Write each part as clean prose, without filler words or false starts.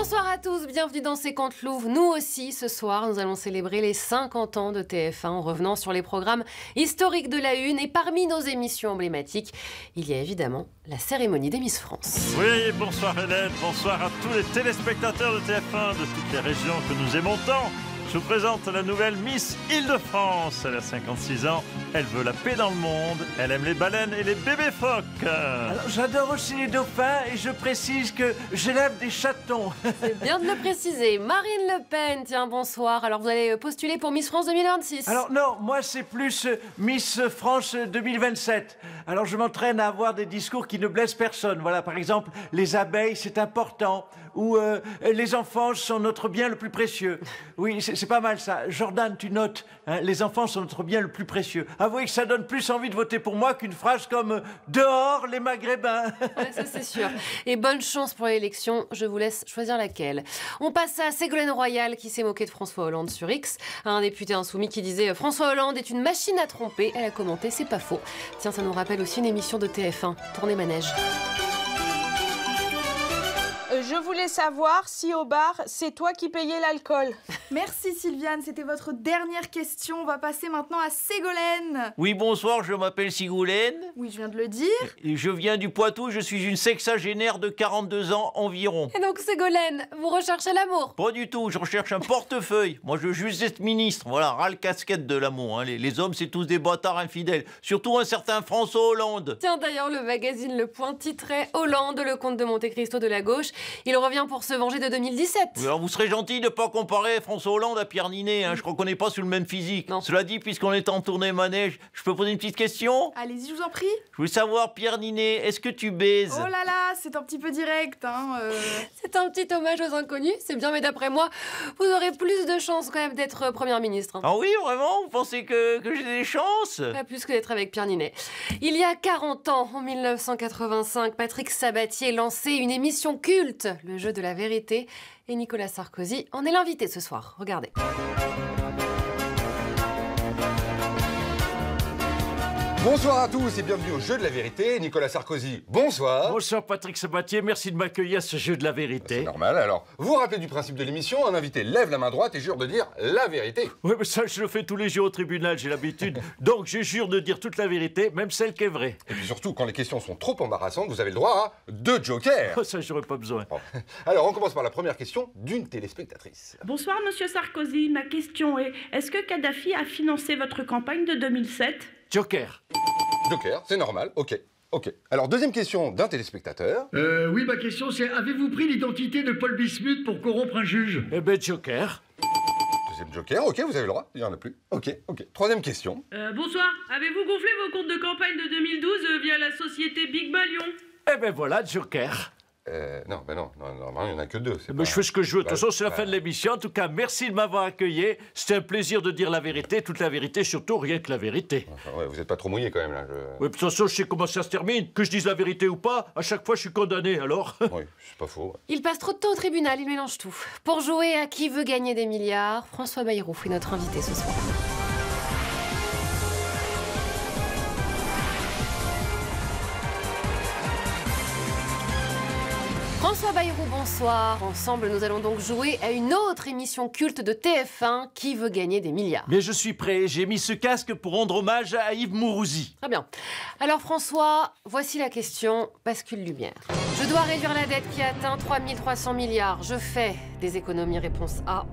Bonsoir à tous, bienvenue dans C'est Compte Louvre. Nous aussi, ce soir, nous allons célébrer les 50 ans de TF1 en revenant sur les programmes historiques de la Une. Et parmi nos émissions emblématiques, il y a évidemment la cérémonie des Miss France. Oui, bonsoir Hélène, bonsoir à tous les téléspectateurs de TF1 de toutes les régions que nous aimons tant. Je vous présente la nouvelle Miss Île-de-France. Elle a 56 ans, elle veut la paix dans le monde, elle aime les baleines et les bébés phoques. Alors, j'adore aussi les dauphins et je précise que j'élève des chatons. C'est bien de le préciser. Marine Le Pen, tiens, bonsoir. Alors vous allez postuler pour Miss France 2026. Alors non, moi c'est plus Miss France 2027. Alors je m'entraîne à avoir des discours qui ne blessent personne. Voilà, par exemple, les abeilles c'est important. Ou les enfants sont notre bien le plus précieux. Oui, c'est pas mal ça. Jordan, tu notes, hein, les enfants sont notre bien le plus précieux. Avouez que ça donne plus envie de voter pour moi qu'une phrase comme « Dehors les Maghrébins ». Ouais, ça c'est sûr. Et bonne chance pour l'élection, je vous laisse choisir laquelle. On passe à Ségolène Royal qui s'est moquée de François Hollande sur X. Un député insoumis qui disait « François Hollande est une machine à tromper ». Elle a commenté « C'est pas faux ». Tiens, ça nous rappelle aussi une émission de TF1, Tournée Manège. Je voulais savoir si au bar, c'est toi qui payais l'alcool. Merci Sylviane, c'était votre dernière question. On va passer maintenant à Ségolène. Oui, bonsoir, je m'appelle Sigolène. Oui, je viens de le dire. Je viens du Poitou, je suis une sexagénaire de 42 ans environ. Et donc Ségolène, vous recherchez l'amour? Pas du tout, je recherche un portefeuille. Moi, je veux juste être ministre. Voilà, ras le casquette de l'amour. Hein. Les hommes, c'est tous des bâtards infidèles. Surtout un certain François Hollande. Tiens, d'ailleurs, le magazine Le Point titrait « Hollande, le comte de Monte-Cristo de la gauche ». Il revient pour se venger de 2017. Oui, alors vous serez gentil de ne pas comparer François Hollande à Pierre Ninet. Hein. Je crois qu'on n'est pas sous le même physique. Non. Cela dit, puisqu'on est en tournée manège, je peux poser une petite question? Allez-y, je vous en prie. Je veux savoir, Pierre Ninet, est-ce que tu baises? Oh là là, c'est un petit peu direct, hein. C'est un petit hommage aux inconnus, c'est bien, mais d'après moi, vous aurez plus de chances quand même d'être première ministre. Hein. Ah oui, vraiment? Vous pensez que j'ai des chances? Pas plus que d'être avec Pierre Ninet. Il y a 40 ans, en 1985, Patrick Sabatier lançait une émission culte, Le Jeu de la Vérité, et Nicolas Sarkozy en est l'invité ce soir. Regardez. Bonsoir à tous et bienvenue au Jeu de la Vérité. Nicolas Sarkozy, bonsoir. Bonsoir Patrick Sabatier, merci de m'accueillir à ce jeu de la vérité. C'est normal, alors, vous vous rappelez du principe de l'émission, un invité lève la main droite et jure de dire la vérité. Oui, mais ça, je le fais tous les jours au tribunal, j'ai l'habitude. Donc, je jure de dire toute la vérité, même celle qui est vraie. Et puis surtout, quand les questions sont trop embarrassantes, vous avez le droit à 2 jokers. Oh, ça, j'aurais pas besoin. Bon. Alors, on commence par la première question d'une téléspectatrice. Bonsoir, monsieur Sarkozy. Ma question est, est-ce que Kadhafi a financé votre campagne de 2007 ? Joker. Joker, c'est normal, ok. Alors, deuxième question d'un téléspectateur. Oui, ma question c'est, avez-vous pris l'identité de Paul Bismuth pour corrompre un juge? Eh ben, Joker. Deuxième joker, ok, vous avez le droit, il n'y en a plus. Ok. Troisième question. Bonsoir. Avez-vous gonflé vos comptes de campagne de 2012 via la société Big Balion ? Eh ben voilà, Joker. Non, normalement, il n'y en a que 2. Mais je fais ce que je veux. De toute façon, c'est la fin de l'émission. En tout cas, merci de m'avoir accueilli. C'était un plaisir de dire la vérité, toute la vérité, surtout rien que la vérité. Enfin, ouais, vous n'êtes pas trop mouillé quand même, là. Oui, de toute façon, je sais comment ça se termine. Que je dise la vérité ou pas, à chaque fois, je suis condamné, alors. Oui, c'est pas faux. Ouais. Il passe trop de temps au tribunal, il mélange tout. Pour jouer à Qui veut gagner des milliards, François Bayrou est notre invité ce soir. François Bayrou, bonsoir. Ensemble, nous allons donc jouer à une autre émission culte de TF1, Qui veut gagner des milliards. Mais je suis prêt, j'ai mis ce casque pour rendre hommage à Yves Mourouzi. Très bien. Alors François, voici la question bascule lumière. Je dois réduire la dette qui atteint 3300 milliards. Je fais des économies, réponse A.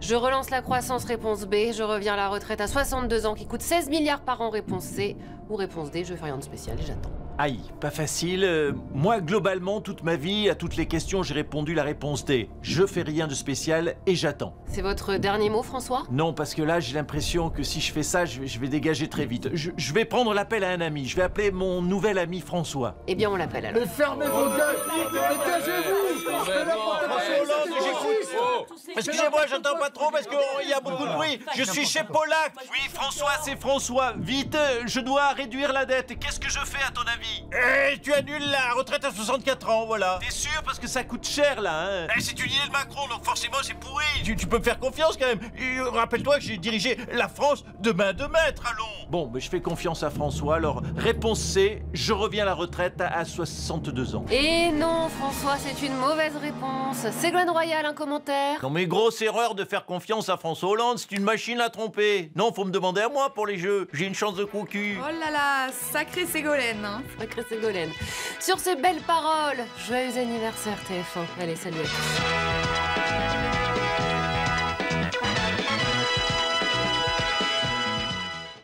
Je relance la croissance, réponse B. Je reviens à la retraite à 62 ans qui coûte 16 milliards par an, réponse C. Ou réponse D, je fais rien de spécial et j'attends. Aïe, pas facile. Moi, globalement, toute ma vie, à toutes les questions, j'ai répondu la réponse D. Je fais rien de spécial et j'attends. C'est votre dernier mot, François? Non, parce que là, j'ai l'impression que si je fais ça, je vais dégager très vite. Je vais prendre l'appel à un ami. Je vais appeler mon nouvel ami François. Eh bien, on l'appelle alors. Mais fermez vos gueules et taisez-vous. Oh, excusez-moi, j'entends pas trop parce qu'il y a beaucoup de bruit. Je suis chez Pollack. Oui, François, c'est François. Vite, je dois réduire la dette. Qu'est-ce que je fais à ton avis? Tu annules la retraite à 64 ans, voilà. T'es sûr? Parce que ça coûte cher, là, hein. C'est une idée de Macron, donc forcément c'est pourri. Tu peux me faire confiance quand même. Rappelle-toi que j'ai dirigé la France de main de maître, allons. Bon, mais je fais confiance à François, alors réponse C, je reviens à la retraite à 62 ans. Et non, François, c'est une mauvaise réponse. Ségolène Royal, un commentaire? Non mais grosse erreur de faire confiance à François Hollande, c'est une machine à tromper. Non, faut me demander à moi pour les jeux, j'ai une chance de cocu. Oh là là, sacrée Ségolène, hein. Sacrée Ségolène. Sur ces belles paroles, joyeux anniversaire TF1. Allez, salut à tous.